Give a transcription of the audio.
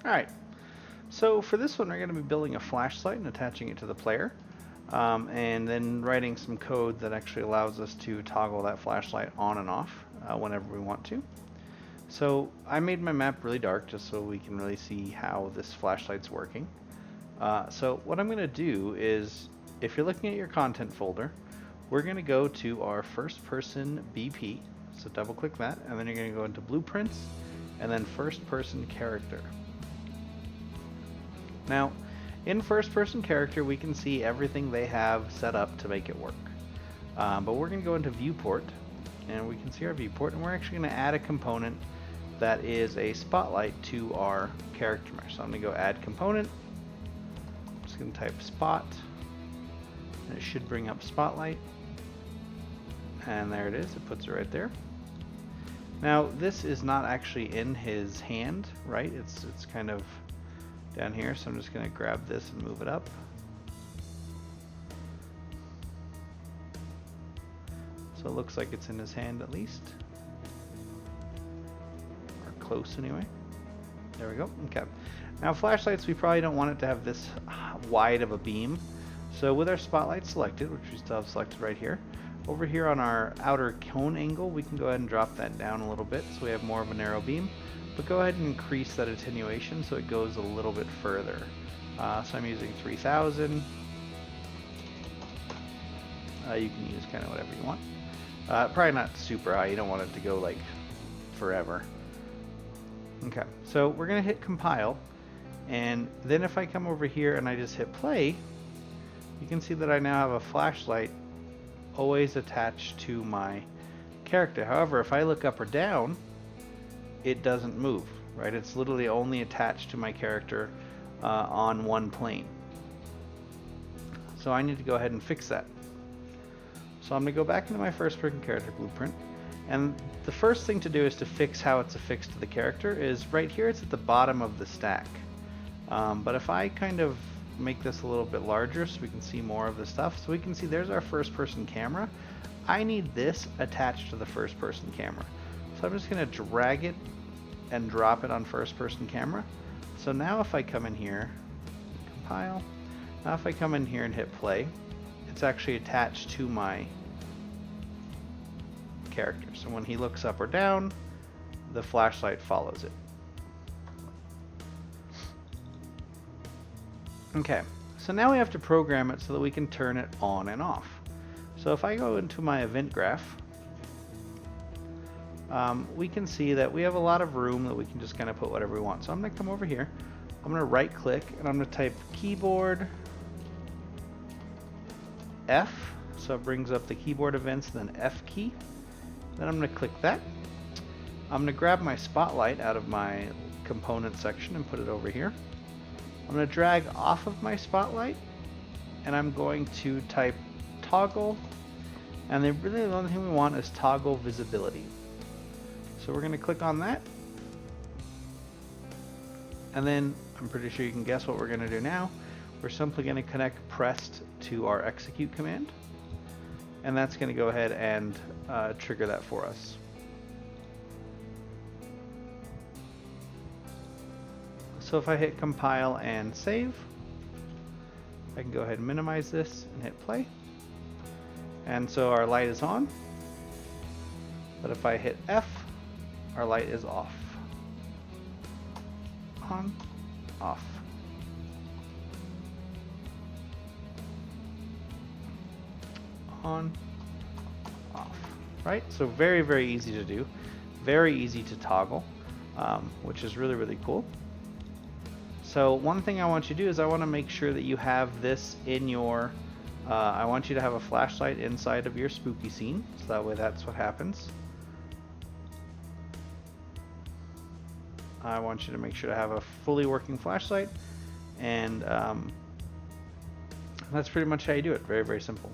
Alright, so for this one we're going to be building a flashlight and attaching it to the player, and then writing some code that actually allows us to toggle that flashlight on and off whenever we want to. So I made my map really dark just so we can really see how this flashlight's working. So what I'm going to do is, if you're looking at your content folder, we're going to go to our first person BP. So double click that, and then you're going to go into blueprints and then first person character. Now, in first person character, we can see everything they have set up to make it work. But we're going to go into viewport, and we can see our viewport, and we're actually going to add a component that is a spotlight to our character mesh. So I'm going to go add component. I'm just going to type spot, and it should bring up spotlight. And there it is, it puts it right there. Now, this is not actually in his hand, right? It's kind of down here, so I'm just going to grab this and move it up. So it looks like it's in his hand at least. Or close anyway. There we go. Okay. Now flashlights, we probably don't want it to have this wide of a beam. So with our spotlight selected, which we still have selected right here, over here on our outer cone angle, we can go ahead and drop that down a little bit so we have more of a narrow beam. But go ahead and increase that attenuation so it goes a little bit further. So I'm using 3000. You can use kind of whatever you want. Probably not super high, you don't want it to go like forever. Okay, so we're going to hit compile, and then if I come over here and I just hit play, you can see that I now have a flashlight always attached to my character. However, if I look up or down, it doesn't move, right? It's literally only attached to my character on one plane. So I need to go ahead and fix that. So I'm going to go back into my first person character blueprint, and the first thing to do is to fix how it's affixed to the character. Is right here, it's at the bottom of the stack. But if I kind of make this a little bit larger so we can see more of the stuff, so we can see there's our first person camera. I need this attached to the first person camera. So I'm just going to drag it and drop it on first person camera. So now if I come in here, compile, now if I come in here and hit play, it's actually attached to my character. So when he looks up or down, the flashlight follows it. Okay, so now we have to program it so that we can turn it on and off. So if I go into my event graph, we can see that we have a lot of room that we can just kind of put whatever we want. So I'm going to come over here, I'm going to right click, and I'm going to type keyboard F, so it brings up the keyboard events, then F key. Then I'm going to click that. I'm going to grab my spotlight out of my component section and put it over here. I'm going to drag off of my spotlight, and I'm going to type toggle, and then really the only thing we want is toggle visibility. So we're going to click on that, and then I'm pretty sure you can guess what we're going to do now. We're simply going to connect pressed to our execute command, and that's going to go ahead and trigger that for us. So if I hit compile and save, I can go ahead and minimize this and hit play. And so our light is on, but if I hit F, our light is off. On, off. On, off. Right? So very, very easy to do. Very easy to toggle, which is really, really cool. So one thing I want you to do is I want to make sure that you have this in your, I want you to have a flashlight inside of your spooky scene, so that way that's what happens. I want you to make sure to have a fully working flashlight, and that's pretty much how you do it. Very, very simple.